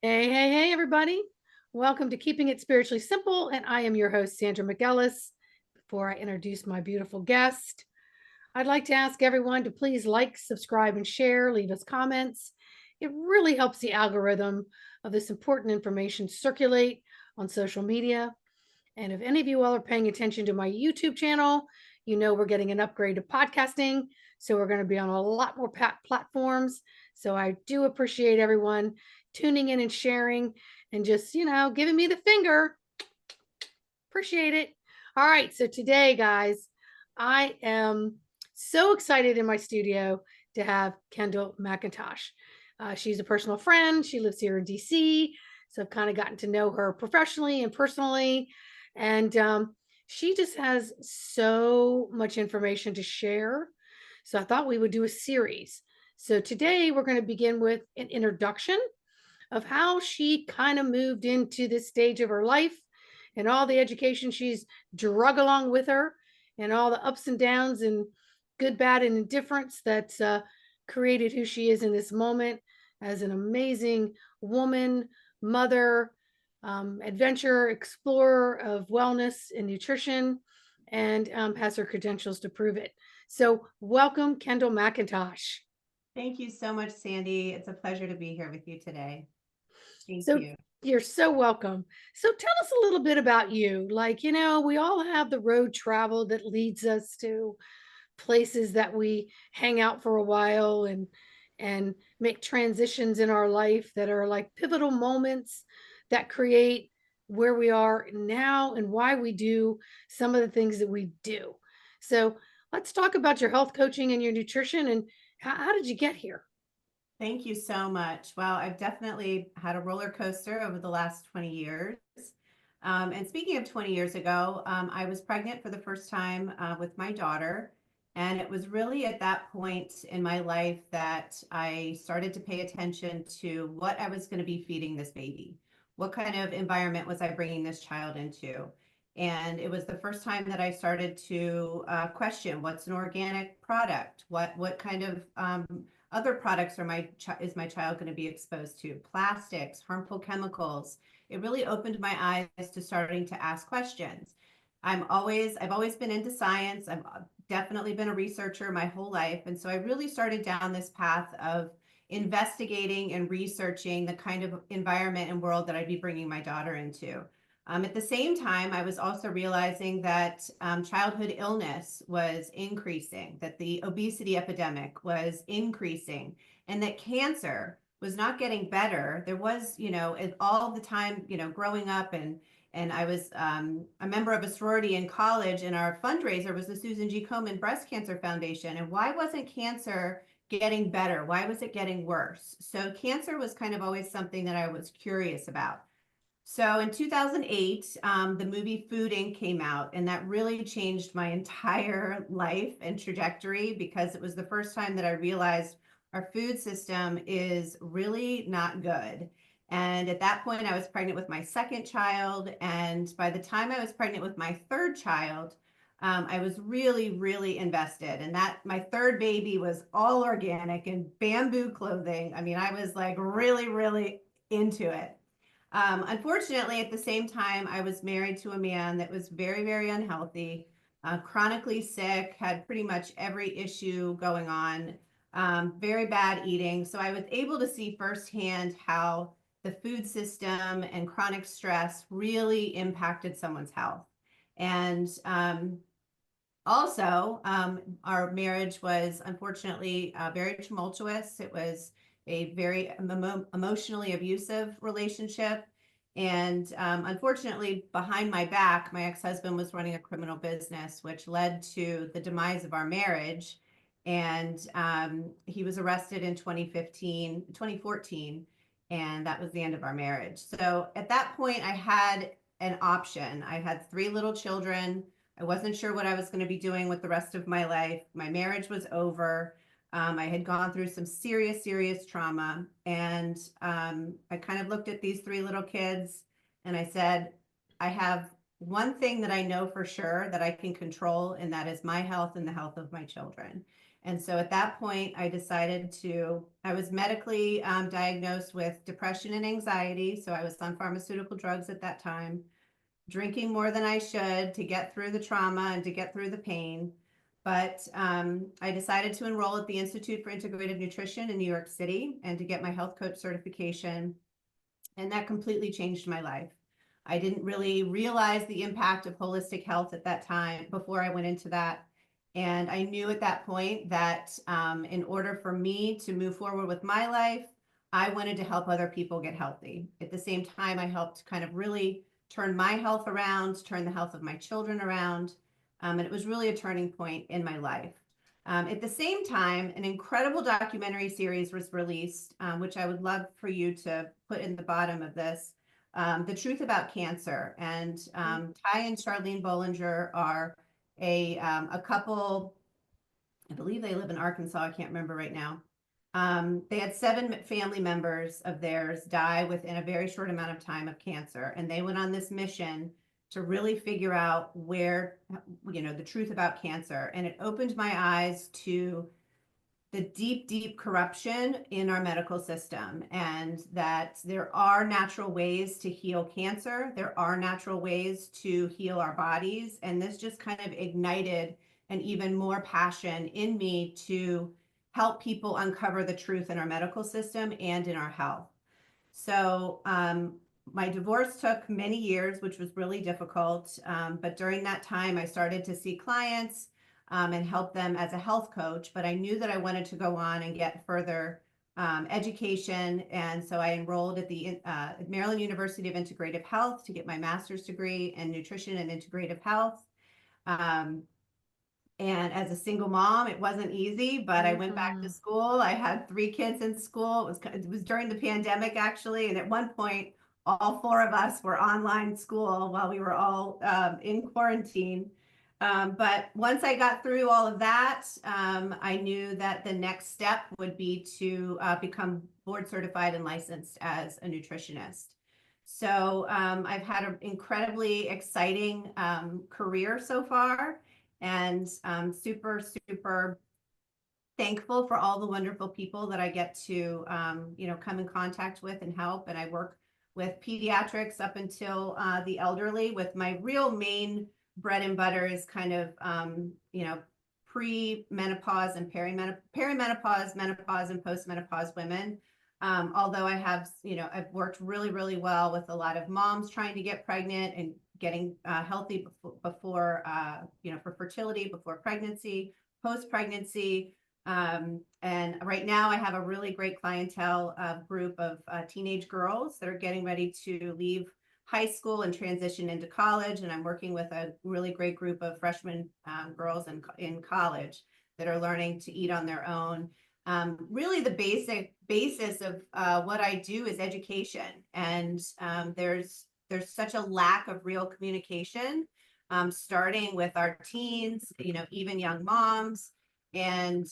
Hey, everybody. Welcome to Keeping It Spiritually Simple. And I am your host, Sandra McEllis. Before I introduce my beautiful guest, I'd like to ask everyone to please like, subscribe, and share, leave us comments. It really helps the algorithm of this important information circulate on social media. And if any of you all are paying attention to my YouTube channel, you know we're getting an upgrade to podcasting. So we're going to be on a lot more platforms. So I do appreciate everyone tuning in and sharing and just, giving me the finger. Appreciate it. All right. So today, guys, I am so excited in my studio to have Kendall Mackintosh. She's a personal friend. She lives here in DC. So I've kind of gotten to know her professionally and personally. And she just has so much information to share. So I thought we would do a series. So today we're going to begin with an introduction of how she kind of moved into this stage of her life and all the education she's drug along with her and all the ups and downs and good, bad, and indifference that's created who she is in this moment as an amazing woman, mother, adventurer, explorer of wellness and nutrition, and has her credentials to prove it. So welcome, Kendall Mackintosh. Thank you so much, Sandy. It's a pleasure to be here with you today. Thank So you. you're so welcome. So tell us a little bit about you. Like, we all have the road travel that leads us to places that we hang out for a while and make transitions in our life that are like pivotal moments that create where we are now and why we do some of the things that we do. So let's talk about your health coaching and your nutrition and how did you get here? Thank you so much. Well, I've definitely had a roller coaster over the last 20 years. And speaking of 20 years ago, I was pregnant for the first time with my daughter. And it was really at that point in my life that I started to pay attention to what I was going to be feeding this baby. What kind of environment was I bringing this child into? And it was the first time that I started to question what's an organic product? What kind of other products is my child going to be exposed to? Plastics, harmful chemicals. It really opened my eyes to starting to ask questions. I've always been into science. I've definitely been a researcher my whole life. And so I really started down this path of investigating and researching the kind of environment and world that I'd be bringing my daughter into. At the same time, I was also realizing that childhood illness was increasing, that the obesity epidemic was increasing, and that cancer was not getting better. There was, all the time, growing up and I was a member of a sorority in college, and our fundraiser was the Susan G. Komen Breast Cancer Foundation. And why wasn't cancer getting better? Why was it getting worse? So cancer was kind of always something that I was curious about. So in 2008, the movie Food Inc. came out, and that really changed my entire life and trajectory because it was the first time that I realized our food system is really not good. And at that point, I was pregnant with my second child. And by the time I was pregnant with my third child, I was really, really invested. And that my third baby was all organic and bamboo clothing. I mean, I was like really, really into it. Unfortunately, at the same time, I was married to a man that was very, very unhealthy, chronically sick, had pretty much every issue going on, very bad eating. So I was able to see firsthand how the food system and chronic stress really impacted someone's health. And also, our marriage was unfortunately very tumultuous. It was a very emotionally abusive relationship. And unfortunately, behind my back, my ex-husband was running a criminal business, which led to the demise of our marriage. And he was arrested in 2014, and that was the end of our marriage. So at that point, I had an option. I had 3 little children. I wasn't sure what I was going to be doing with the rest of my life. My marriage was over. I had gone through some serious, serious trauma. And I kind of looked at these 3 little kids and I said, I have one thing that I know for sure that I can control, and that is my health and the health of my children. And so at that point, I was medically diagnosed with depression and anxiety. So I was on pharmaceutical drugs at that time, drinking more than I should to get through the trauma and to get through the pain. But I decided to enroll at the Institute for Integrative Nutrition in New York City and to get my health coach certification. And that completely changed my life. I didn't really realize the impact of holistic health at that time before I went into that. And I knew at that point that in order for me to move forward with my life, I wanted to help other people get healthy. At the same time, I helped kind of really turn my health around, turn the health of my children around. And it was really a turning point in my life. At the same time, an incredible documentary series was released, which I would love for you to put in the bottom of this, The Truth About Cancer. And Ty and Charlene Bollinger are a couple, I believe they live in Arkansas, I can't remember right now. They had 7 family members of theirs die within a very short amount of time of cancer. And they went on this mission to really figure out the truth about cancer. And it opened my eyes to the deep, deep corruption in our medical system, and that there are natural ways to heal cancer. There are natural ways to heal our bodies. And this just kind of ignited an even more passion in me to help people uncover the truth in our medical system and in our health. So my divorce took many years, which was really difficult. But during that time, I started to see clients and help them as a health coach. But I knew that I wanted to go on and get further education. And so I enrolled at the Maryland University of Integrative Health to get my master's degree in nutrition and integrative health. And as a single mom, it wasn't easy, but I went back to school. I had 3 kids in school. It was during the pandemic, actually. And at one point, all 4 of us were online school while we were all in quarantine. But once I got through all of that, I knew that the next step would be to become board certified and licensed as a nutritionist. So I've had an incredibly exciting career so far. And super, super thankful for all the wonderful people that I get to, come in contact with and help. And I work with pediatrics up until the elderly. With my real main bread and butter is kind of, pre-menopause and perimenopause, menopause, and postmenopause women. Although I have, I've worked really, really well with a lot of moms trying to get pregnant and getting healthy before, for fertility, before pregnancy, post-pregnancy. And right now I have a really great clientele group of teenage girls that are getting ready to leave high school and transition into college. And I'm working with a really great group of freshman girls in college that are learning to eat on their own. Really the basis of what I do is education. And there's such a lack of real communication, starting with our teens, even young moms. And,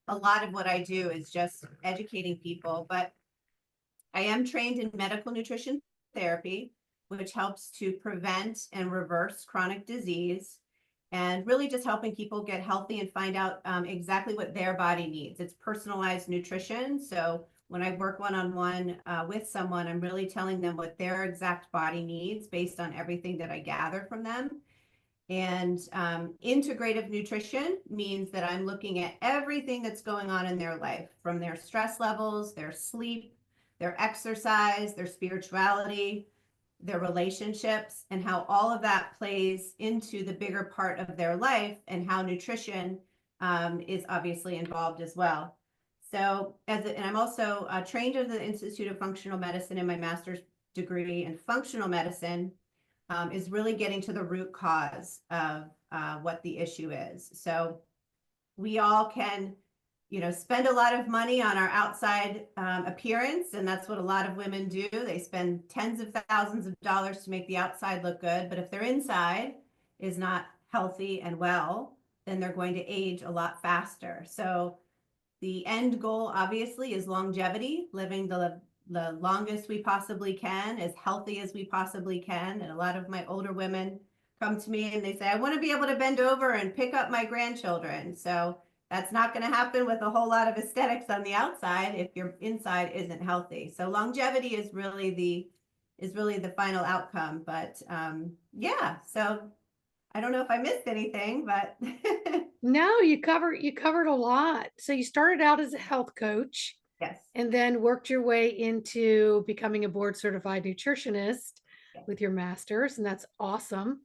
a lot of what I do is just educating people. But I am trained in medical nutrition therapy, which helps to prevent and reverse chronic disease, and really just helping people get healthy and find out exactly what their body needs. It's personalized nutrition. So when I work one-on-one with someone, I'm really telling them what their exact body needs based on everything that I gather from them. And integrative nutrition means that I'm looking at everything that's going on in their life, from their stress levels, their sleep, their exercise, their spirituality, their relationships, and how all of that plays into the bigger part of their life, and how nutrition is obviously involved as well. So and I'm also trained at the Institute of Functional Medicine in my master's degree in functional medicine, is really getting to the root cause of what the issue is. So we all can, spend a lot of money on our outside appearance, and that's what a lot of women do. They spend tens of thousands of dollars to make the outside look good, but if their inside is not healthy and well, then they're going to age a lot faster. So the end goal, obviously, is longevity, living the longest we possibly can, as healthy as we possibly can. And a lot of my older women come to me and they say, I want to be able to bend over and pick up my grandchildren. So that's not going to happen with a whole lot of aesthetics on the outside if your inside isn't healthy. So longevity is really the final outcome. But yeah, so I don't know if I missed anything, but No, you covered a lot. So you started out as a health coach yes, and then worked your way into becoming a board certified nutritionist yes. with your master's, and that's awesome.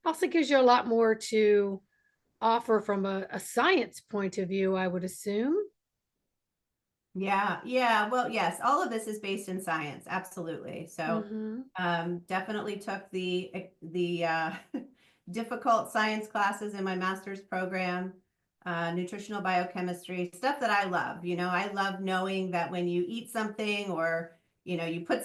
Also gives you a lot more to offer from a science point of view, I would assume. Yeah, yeah. Well, yes, all of this is based in science, absolutely. So, Hmm. definitely took the difficult science classes in my master's program, nutritional biochemistry, stuff that I love. You know, I love knowing that when you eat something or, you know, you put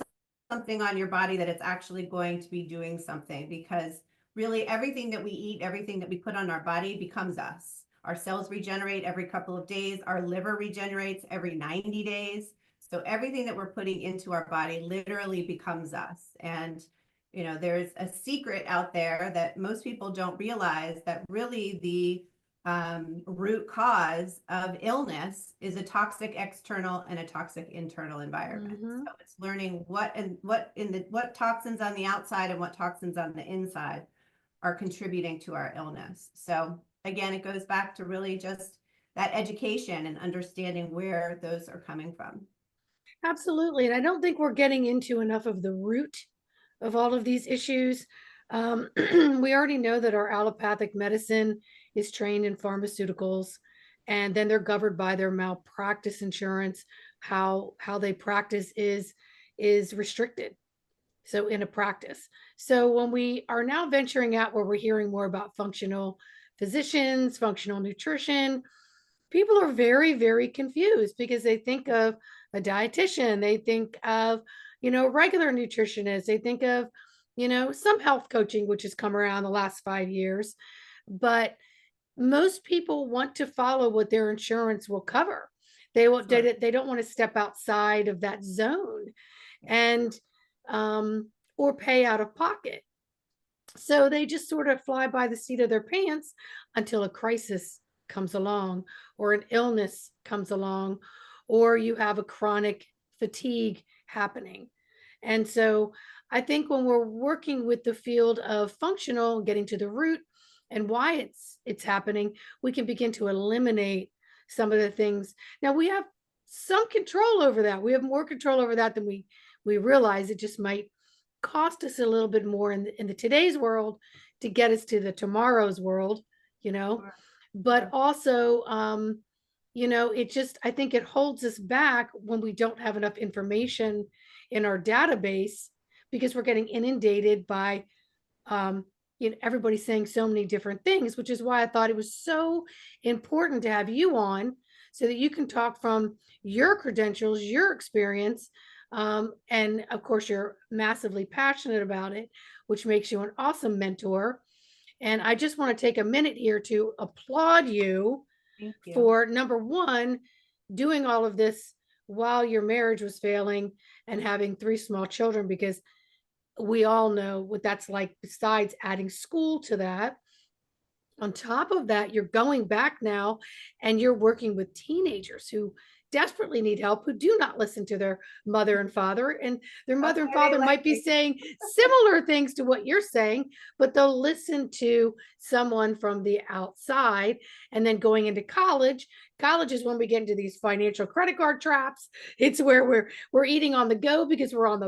something on your body that it's actually going to be doing something because really everything that we eat, everything that we put on our body becomes us. Our cells regenerate every couple of days. Our liver regenerates every 90 days. So everything that we're putting into our body literally becomes us. And, you know, there's a secret out there that most people don't realize that really the root cause of illness is a toxic external and a toxic internal environment. Hmm. So it's learning what toxins on the outside and what toxins on the inside are contributing to our illness. So again, it goes back to really just that education and understanding where those are coming from. Absolutely. And I don't think we're getting into enough of the root of all of these issues. We already know that our allopathic medicine is trained in pharmaceuticals, and then they're governed by their malpractice insurance. How they practice is restricted. So in a practice. So when we are now venturing out where we're hearing more about functional physicians, functional nutrition, people are very, very confused because they think of a dietitian, they think of, regular nutritionists, they think of, some health coaching, which has come around the last 5 years. But most people want to follow what their insurance will cover. They will, Sure. they don't want to step outside of that zone and, or pay out of pocket. So they just sort of fly by the seat of their pants until a crisis comes along, or an illness comes along, or you have a chronic fatigue happening. And so I think when we're working with the field of functional, getting to the root and why it's happening, we can begin to eliminate some of the things. Now we have some control over that. We have more control over that than we realize. It just might cost us a little bit more in the today's world to get us to the tomorrow's world, you know. Sure. But Sure. also, it just, I think it holds us back when we don't have enough information in our database because we're getting inundated by um, everybody saying so many different things, which is why I thought it was so important to have you on so that you can talk from your credentials, your experience. And of course, you're massively passionate about it, which makes you an awesome mentor. And I just want to take a minute here to applaud you Thank you. for number one, doing all of this while your marriage was failing and having three small children, because we all know what that's like, besides adding school to that. On top of that, you're going back now and you're working with teenagers who desperately need help, who do not listen to their mother and father. And their That's mother and why they father like might be me. saying similar things to what you're saying, but they'll listen to someone from the outside. And then going into college, college is when we get into these financial credit card traps. It's where we're eating on the go because we're on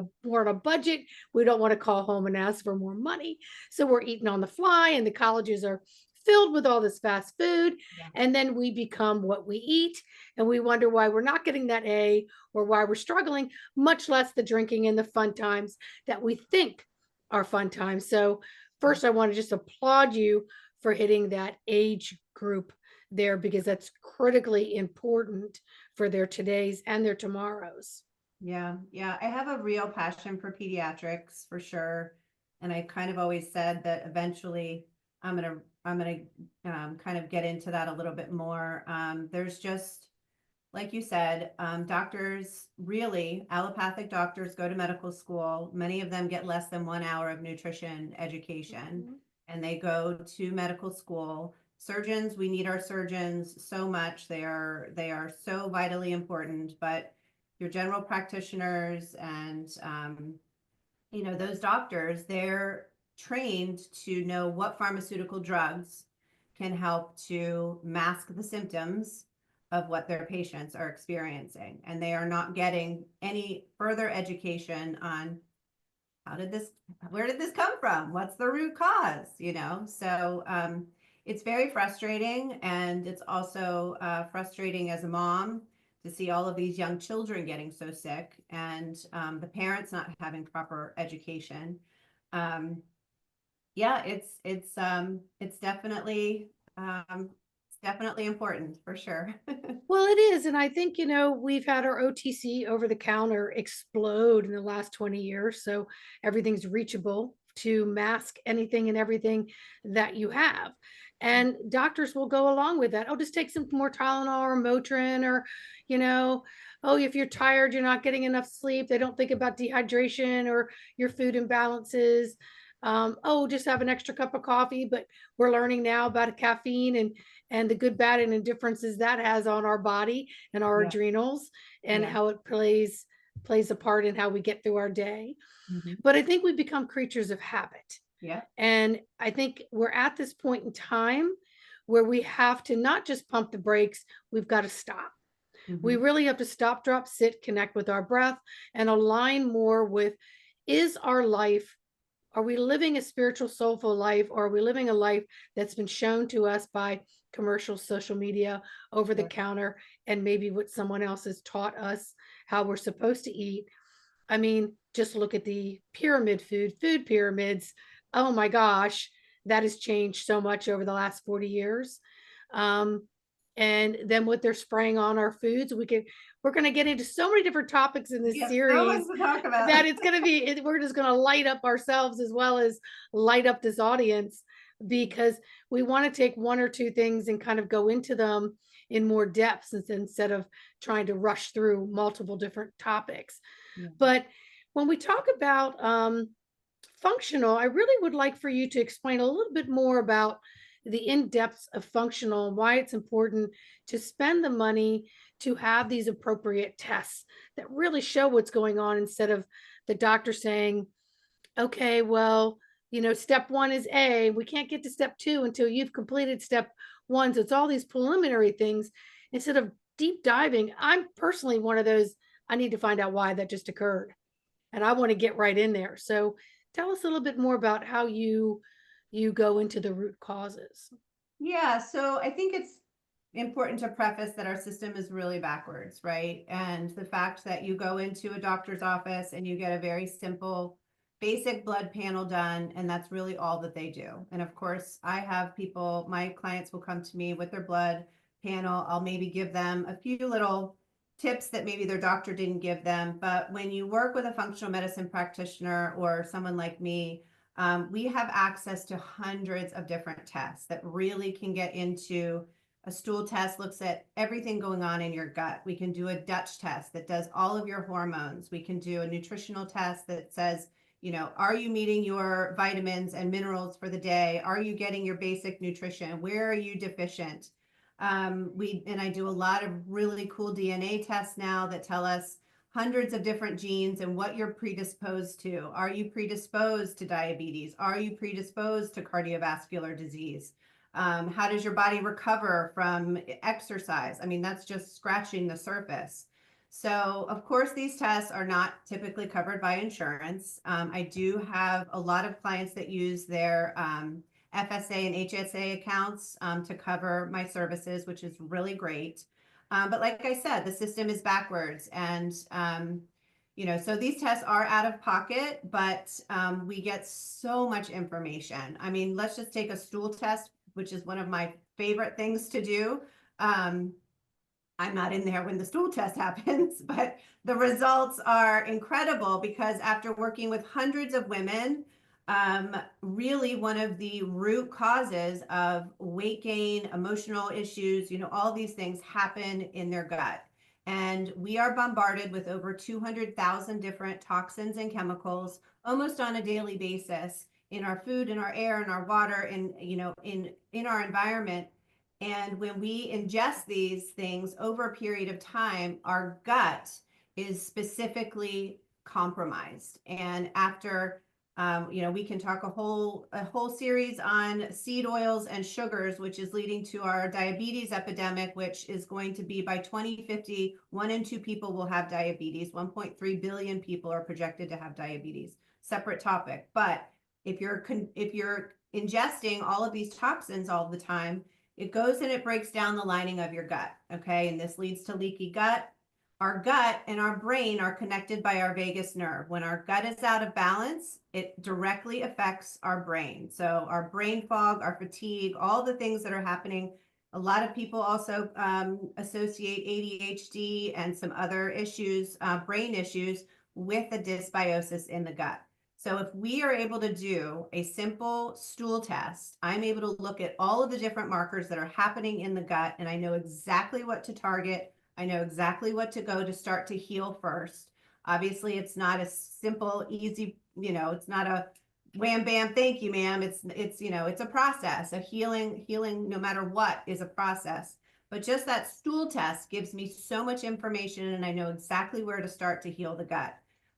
a budget. We don't want to call home and ask for more money. So we're eating on the fly, and the colleges are filled with all this fast food. Yeah. And then we become what we eat, and we wonder why we're not getting that A, or why we're struggling, much less the drinking and the fun times that we think are fun times. So first, I want to just applaud you for hitting that age group there, because that's critically important for their todays and their tomorrows. Yeah, yeah. I have a real passion for pediatrics for sure. And I kind of always said that eventually I'm gonna kind of get into that a little bit more. There's just, like you said, doctors, really, allopathic doctors go to medical school. Many of them get less than 1 hour of nutrition education. Mhm. and they go to medical school. Surgeons, we need our surgeons so much. They are so vitally important, but your general practitioners and those doctors, they're trained to know what pharmaceutical drugs can help to mask the symptoms of what their patients are experiencing. And they are not getting any further education on where did this come from? What's the root cause? So it's very frustrating. And it's also frustrating as a mom to see all of these young children getting so sick and the parents not having proper education. Yeah, it's definitely important for sure. Well, it is. And I think, we've had our OTC over the counter explode in the last 20 years. So everything's reachable to mask anything and everything that you have. And doctors will go along with that. Oh, just take some more Tylenol or Motrin, or, oh, if you're tired, you're not getting enough sleep. They don't think about dehydration or your food imbalances. Oh, just have an extra cup of coffee. But we're learning now about caffeine and the good, bad, and indifferences that has on our body and our Yeah. adrenals, and Yeah. how it plays a part in how we get through our day. Mm-hmm. But I think we become creatures of habit. Yeah. And I think we're at this point in time where we have to not just pump the brakes, we've got to stop. Mm-hmm. We really have to stop, drop, sit, connect with our breath, and align more with, is our life, are we living a spiritual, soulful life, or are we living a life that's been shown to us by commercial, social media, over the counter, and maybe what someone else has taught us how we're supposed to eat? I mean, just look at the food pyramids. Oh my gosh, that has changed so much over the last 40 years. And then what they're spraying on our foods, we're going to get into so many different topics in this series so much to talk about. that it's going to be, we're just going to light up ourselves as well as light up this audience, because we want to take one or two things and kind of go into them in more depth instead of trying to rush through multiple different topics. Yeah. But when we talk about functional, I really would like for you to explain a little bit more about the in-depth of functional and why it's important to spend the money to have these appropriate tests that really show what's going on, instead of the doctor saying, okay, well, step one is A. We can't get to step two until you've completed step one. So it's all these preliminary things instead of deep diving. I'm personally one of those, I need to find out why that just occurred, and I want to get right in there. So tell us a little bit more about how you go into the root causes. Yeah, so I think it's important to preface that our system is really backwards, right? And the fact that you go into a doctor's office and you get a very simple, basic blood panel done, and that's really all that they do. And of course, I have people, my clients will come to me with their blood panel. I'll maybe give them a few little tips that maybe their doctor didn't give them. But when you work with a functional medicine practitioner or someone like me, we have access to hundreds of different tests that really can get into. A stool test looks at everything going on in your gut. We can do a Dutch test that does all of your hormones. We can do a nutritional test that says, are you meeting your vitamins and minerals for the day? Are you getting your basic nutrition? Where are you deficient? I do a lot of really cool DNA tests now that tell us hundreds of different genes and what you're predisposed to. Are you predisposed to diabetes? Are you predisposed to cardiovascular disease? How does your body recover from exercise? I mean, that's just scratching the surface. So, of course, these tests are not typically covered by insurance. I do have a lot of clients that use their FSA and HSA accounts to cover my services, which is really great. But like I said, the system is backwards. And, so these tests are out of pocket, but we get so much information. I mean, let's just take a stool test, which is one of my favorite things to do. I'm not in there when the stool test happens, but the results are incredible because after working with hundreds of women, really one of the root causes of weight gain, emotional issues, all these things happen in their gut. And we are bombarded with over 200,000 different toxins and chemicals almost on a daily basis in our food, in our air, in our water, in, in our environment. And when we ingest these things over a period of time, our gut is specifically compromised. And after, we can talk a whole series on seed oils and sugars, which is leading to our diabetes epidemic, which is going to be by 2050, 1 in 2 people will have diabetes. 1.3 billion people are projected to have diabetes. Separate topic. But if you're ingesting all of these toxins all the time, it goes and it breaks down the lining of your gut. Okay. And this leads to leaky gut. Our gut and our brain are connected by our vagus nerve. When our gut is out of balance, it directly affects our brain. So our brain fog, our fatigue, all the things that are happening. A lot of people also associate ADHD and some other issues, brain issues, with a dysbiosis in the gut. So if we are able to do a simple stool test, I'm able to look at all of the different markers that are happening in the gut, and I know exactly what to target. I know exactly what to go to start to heal first. Obviously, it's not a simple, easy, it's not a wham, bam, thank you, ma'am. It's a process. A healing no matter what is a process. But just that stool test gives me so much information, and I know exactly where to start to heal the gut.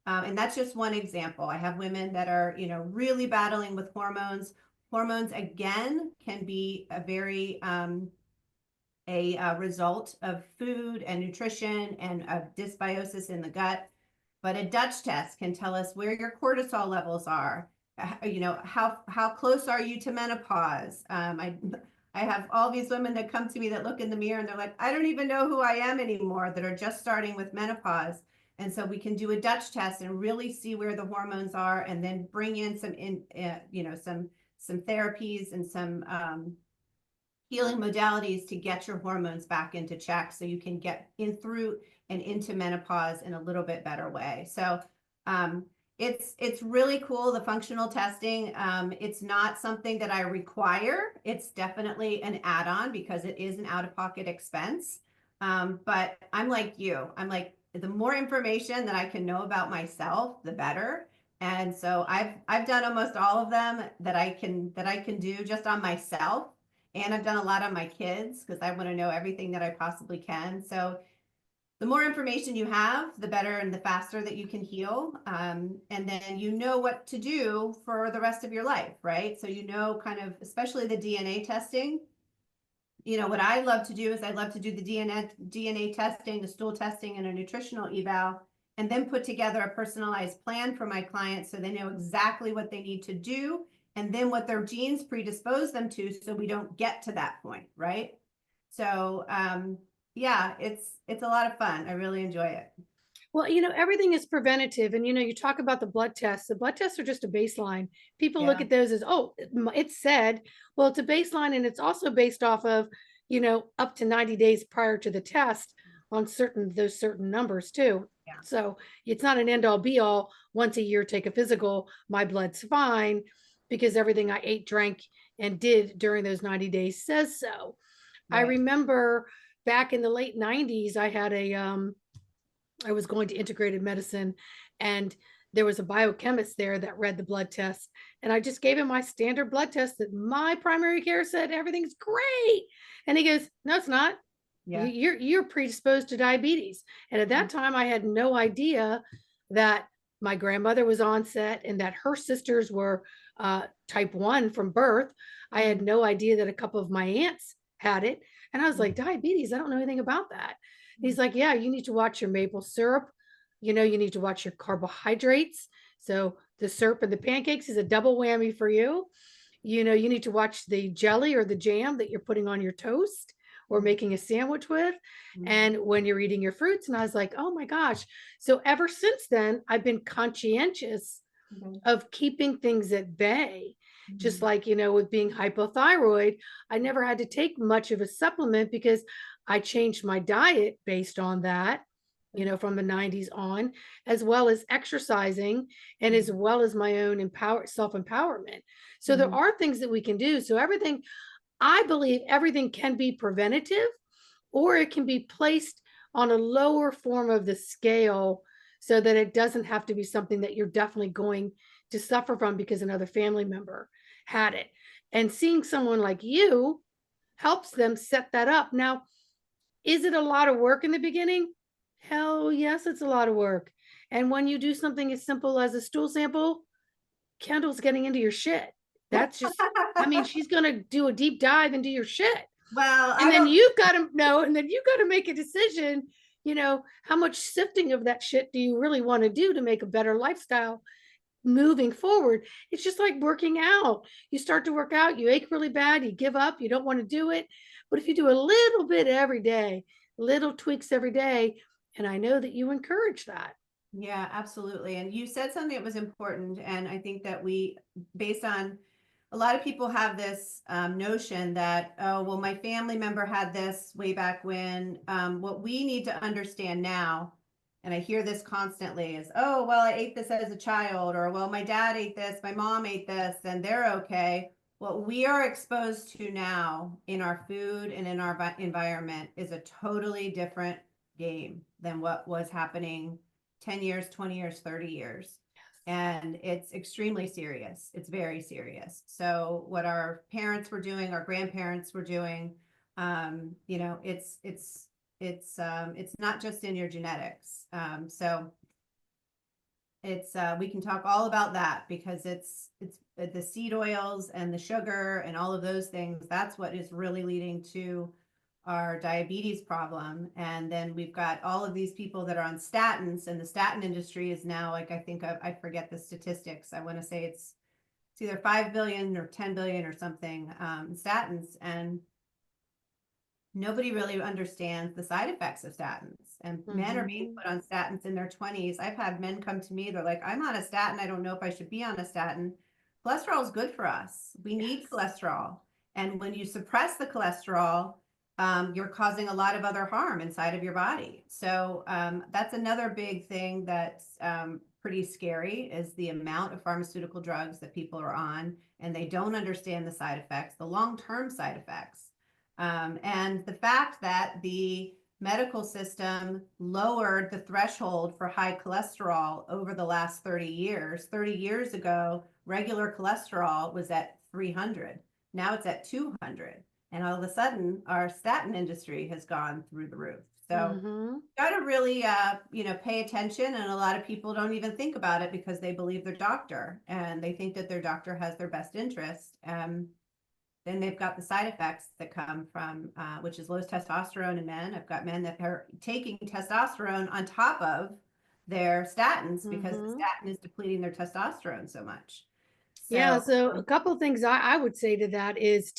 And that's just one example. I have women that are, really battling with hormones. Hormones, again, can be a very a result of food and nutrition and of dysbiosis in the gut. But a Dutch test can tell us where your cortisol levels are. How close are you to menopause? I have all these women that come to me that look in the mirror and they're like, I don't even know who I am anymore, that are just starting with menopause. And so we can do a Dutch test and really see where the hormones are, and then bring in some therapies and some healing modalities to get your hormones back into check, so you can get in through and into menopause in a little bit better way. So it's really cool, the functional testing. It's not something that I require. It's definitely an add-on because it is an out-of-pocket expense. But I'm like you. I'm like, the more information that I can know about myself, the better. And so I've done almost all of them that I can do just on myself. And I've done a lot on my kids because I want to know everything that I possibly can. So the more information you have, the better and the faster that you can heal. And then you know what to do for the rest of your life, right? So kind of, especially the DNA testing. What I love to do is I love to do the DNA testing, the stool testing, and a nutritional eval, and then put together a personalized plan for my clients so they know exactly what they need to do, and then what their genes predispose them to, so we don't get to that point, right? So yeah, it's a lot of fun. I really enjoy it. Well, everything is preventative. And, you talk about the blood tests. The blood tests are just a baseline. People look Yeah. at those as, oh, it's said, well, it's a baseline. And it's also based off of, up to 90 days prior to the test on those certain numbers too. Yeah. So it's not an end all be all. Once a year, take a physical, my blood's fine, because everything I ate, drank, and did during those 90 days says so. Right. I remember back in the late 90s, I was going to integrated medicine, and there was a biochemist there that read the blood test, and I just gave him my standard blood test that my primary care said everything's great, and he goes, no, it's not. Yeah. You're predisposed to diabetes. And at that time I had no idea that my grandmother was onset and that her sisters were type 1 from birth. I had no idea that a couple of my aunts had it, and I was like, diabetes, I don't know anything about that. He's like, yeah, you need to watch your maple syrup. You need to watch your carbohydrates. So the syrup and the pancakes is a double whammy for you. You need to watch the jelly or the jam that you're putting on your toast or making a sandwich with. And when you're eating your fruits. And I was like, oh my gosh. So ever since then, I've been conscientious of keeping things at bay. Just like, with being hypothyroid, I never had to take much of a supplement because I changed my diet based on that, from the 90s on, as well as exercising and as well as my own self-empowerment. So there are things that we can do. So I believe everything can be preventative, or it can be placed on a lower form of the scale so that it doesn't have to be something that you're definitely going to suffer from because another family member had it. And seeing someone like you helps them set that up. Now, is it a lot of work in the beginning? Hell yes, it's a lot of work. And when you do something as simple as a stool sample, Kendall's getting into your shit. That's just, I mean, she's going to do a deep dive into your shit. Well, And then you've got to know, and then you've got to make a decision, how much sifting of that shit do you really want to do to make a better lifestyle moving forward? It's just like working out. You start to work out, you ache really bad, you give up, you don't want to do it. But if you do a little bit every day, little tweaks every day, and I know that you encourage that. Yeah, absolutely. And you said something that was important. And I think that based on a lot of people have this notion that, oh, well, my family member had this way back when. What we need to understand now, and I hear this constantly, is, oh, well, I ate this as a child, or, well, my dad ate this, my mom ate this, and they're okay. What we are exposed to now in our food and in our environment is a totally different game than what was happening 10 years, 20 years, 30 years. And it's extremely serious. It's very serious. So what our parents were doing, our grandparents were doing, it's not just in your genetics. So we can talk all about that, because it's the seed oils and the sugar and all of those things. That's what is really leading to our diabetes problem. And then we've got all of these people that are on statins, and the statin industry is now, like, I forget the statistics. I want to say it's either 5 billion or 10 billion or something, statins. And nobody really understands the side effects of statins. And men are being put on statins in their 20s. I've had men come to me, they're like, I'm on a statin, I don't know if I should be on a statin. Cholesterol is good for us. We need cholesterol. And when you suppress the cholesterol, you're causing a lot of other harm inside of your body. So that's another big thing that's pretty scary, is the amount of pharmaceutical drugs that people are on, and they don't understand the side effects, the long-term side effects. And the fact that the medical system lowered the threshold for high cholesterol over the last 30 years. 30 years ago, regular cholesterol was at 300. Now it's at 200. And all of a sudden, our statin industry has gone through the roof. So got to really, pay attention. And a lot of people don't even think about it because they believe their doctor, and they think that their doctor has their best interest. Then they've got the side effects that come from, which is low testosterone in men. I've got men that are taking testosterone on top of their statins because the statin is depleting their testosterone so much. So a couple of things I would say to that is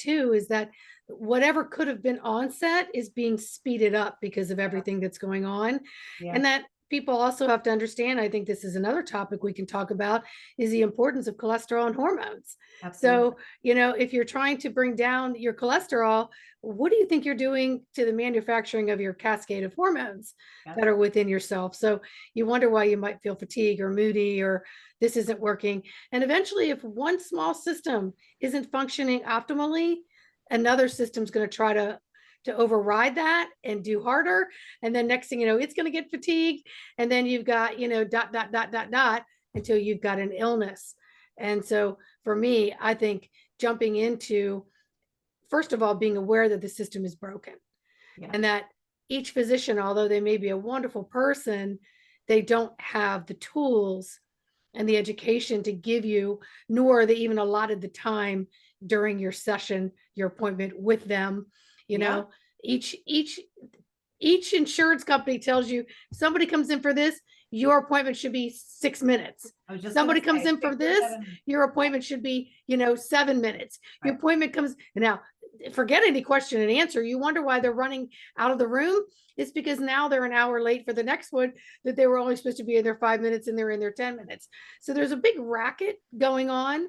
that whatever could have been onset is being speeded up because of everything that's going on. And that people also have to understand, I think this is another topic we can talk about, is the importance of cholesterol and hormones. Absolutely. So, if you're trying to bring down your cholesterol, what do you think you're doing to the manufacturing of your cascade of hormones that are within yourself? So you wonder why you might feel fatigue or moody, or this isn't working. And eventually, if one small system isn't functioning optimally, another system's going to try to override that and do harder. And then next thing you know, it's going to get fatigued. And then you've got, dot, until you've got an illness. And so for me, I think jumping into, first of all, being aware that the system is broken, and that each physician, although they may be a wonderful person, they don't have the tools and the education to give you, nor are they even allotted the time during your session, your appointment with them. Each insurance company tells you, somebody comes in for this, your appointment should be 6 minutes. Somebody comes in for this, your appointment should be, 7 minutes. Your appointment comes now. Forget any question and answer. You wonder why they're running out of the room. It's because now they're an hour late for the next one that they were only supposed to be in there 5 minutes, and they're in there 10 minutes. So there's a big racket going on.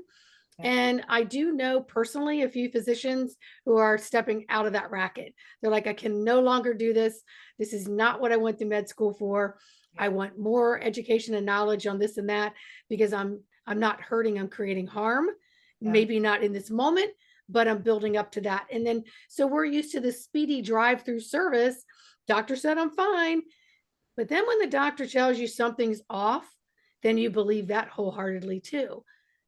And I do know personally a few physicians who are stepping out of that racket. They're like, I can no longer do this. This is not what I went to med school for. I want more education and knowledge on this and that, because I'm not hurting, I'm creating harm. Maybe not in this moment, but I'm building up to that. And then, so we're used to this speedy drive-through service. Doctor said I'm fine. But then when the doctor tells you something's off, then you believe that wholeheartedly too,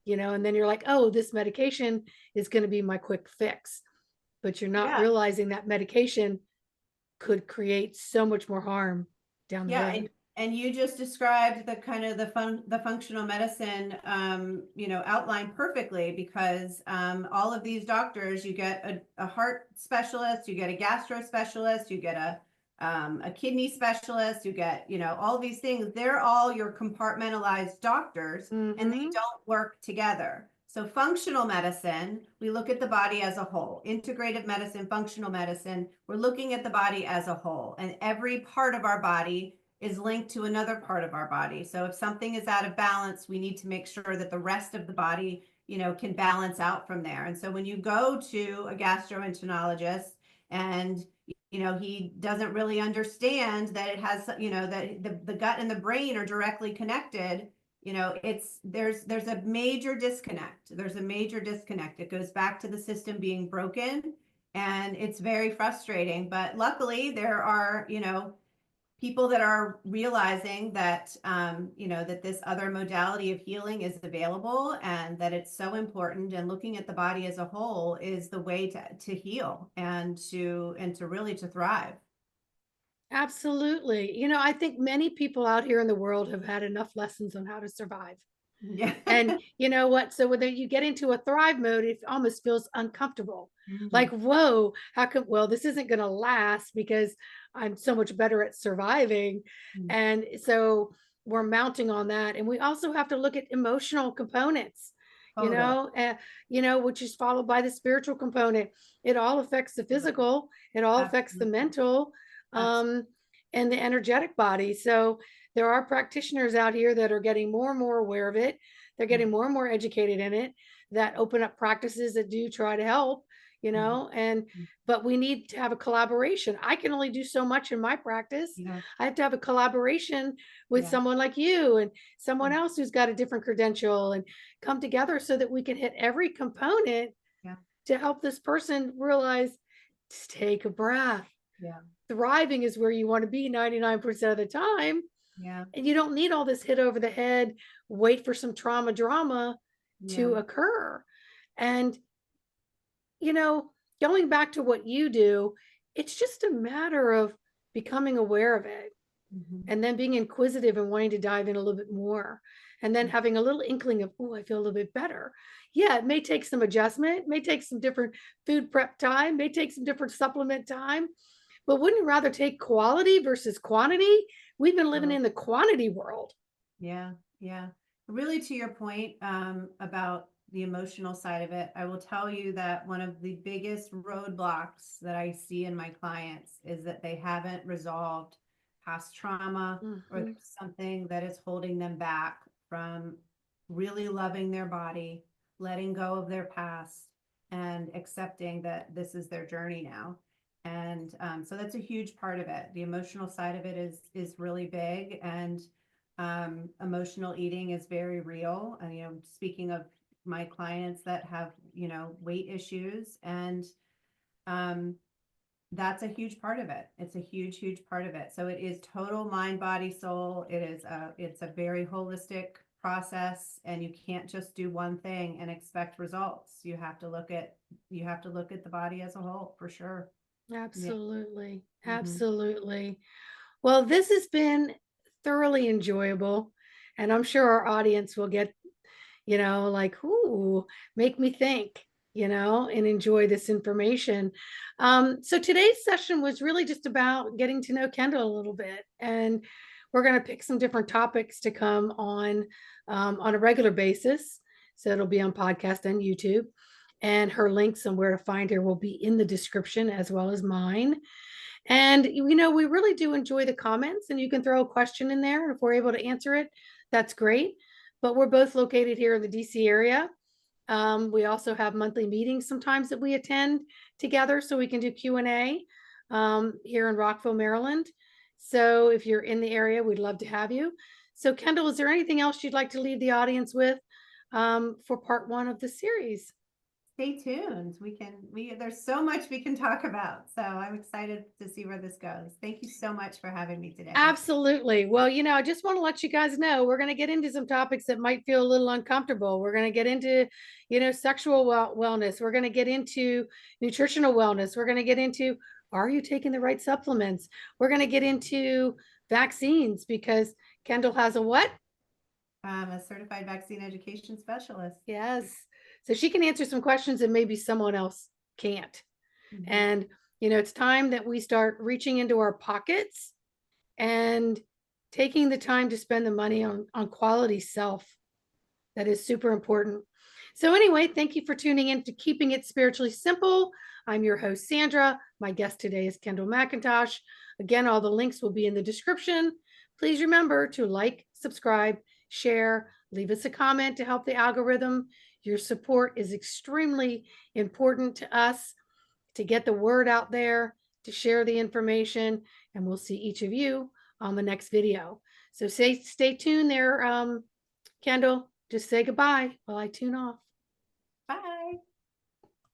and then you're like, oh, this medication is going to be my quick fix. But you're not Yeah. realizing that medication could create so much more harm down the Yeah, road. and you just described the kind of the functional medicine outline perfectly, because all of these doctors, you get a heart specialist, you get a gastro specialist, you get a kidney specialist, you get all these things. They're all your compartmentalized doctors, and they Mm-hmm. don't work together. So functional medicine, we look at the body as a whole. Integrative medicine, functional medicine, we're looking at the body as a whole, and every part of our body is linked to another part of our body. So if something is out of balance, we need to make sure that the rest of the body, can balance out from there. And so when you go to a gastroenterologist and he doesn't really understand that it has, that the gut and the brain are directly connected, there's a major disconnect. There's a major disconnect. It goes back to the system being broken, and it's very frustrating. But luckily there are, people that are realizing that, that this other modality of healing is available, and that it's so important, and looking at the body as a whole is the way to heal and to really to thrive. Absolutely. I think many people out here in the world have had enough lessons on how to survive. Yeah. And you know what? So when you get into a thrive mode, it almost feels uncomfortable. Like, Mhm. whoa, how come? Well, this isn't going to last because I'm so much better at surviving. Mm. And so we're mounting on that. And we also have to look at emotional components, Totally. which is followed by the spiritual component. It all affects the physical, it all affects the Absolutely. mental, Absolutely. um, and the energetic body. So there are practitioners out here that are getting more and more aware of it. They're getting more and more educated in it, that open up practices that do try to help, Mhm. and but we need to have a collaboration. I can only do so much in my practice. Yeah. I have to have a collaboration with Yeah. someone like you and someone Mm. else who's got a different credential, and come together so that we can hit every component Yeah. to help this person realize, just take a breath. Yeah. Thriving is where you want to be 99% of the time. Yeah. And you don't need all this hit over the head, wait for some trauma drama Yeah. to occur. And, you know, going back to what you do, it's just a matter of becoming aware of it, Mhm. and then being inquisitive and wanting to dive in a little bit more. And then having a little inkling of, oh, I feel a little bit better. Yeah, it may take some adjustment, may take some different food prep time, may take some different supplement time, but wouldn't you rather take quality versus quantity? We've been living Oh, in the quantity world. yeah. Yeah. Really, to your point, about the emotional side of it, I will tell you that one of the biggest roadblocks that I see in my clients is that they haven't resolved past trauma, or Mhm. there's something that is holding them back from really loving their body, letting go of their past, and accepting that this is their journey now. And so that's a huge part of it. The emotional side of it is really big, and emotional eating is very real. And speaking of my clients that have weight issues, and um, that's a huge part of it. It's a huge part of it. So it is total mind, body, soul. It's a very holistic process, and you can't just do one thing and expect results. You have to look at the body as a whole, for sure. Yeah. Absolutely. Hmm. Absolutely. Well, this has been thoroughly enjoyable. And I'm sure our audience will get, like, ooh, make me think, and enjoy this information. So today's session was really just about getting to know Kendall a little bit. And we're going to pick some different topics to come on a regular basis. So it'll be on podcast and YouTube. And her links and where to find her will be in the description, as well as mine. And, we really do enjoy the comments, and you can throw a question in there. If we're able to answer it, that's great. But we're both located here in the DC area. We also have monthly meetings sometimes that we attend together, so we can do Q&A here in Rockville, Maryland. So if you're in the area, we'd love to have you. So Kendall, is there anything else you'd like to leave the audience with for part one of the series? stay tuned. There's so much we can talk about. So I'm excited to see where this goes. Thank you so much for having me today. Absolutely. Well, I just want to let you guys know we're going to get into some topics that might feel a little uncomfortable. We're going to get into, sexual wellness. We're going to get into nutritional wellness. We're going to get into, are you taking the right supplements? We're going to get into vaccines because Kendall has a what? I'm a certified vaccine education specialist. Yes. So she can answer some questions that maybe someone else can't. Mhm. And, it's time that we start reaching into our pockets and taking the time to spend the money on quality self. That is super important. So anyway, thank you for tuning in to Keeping It Spiritually Simple. I'm your host, Sandra. My guest today is Kendall Mackintosh. Again, all the links will be in the description. Please remember to like, subscribe, share, leave us a comment to help the algorithm. Your support is extremely important to us to get the word out there, to share the information, and we'll see each of you on the next video. So stay tuned there, Kendall. Just say goodbye while I tune off.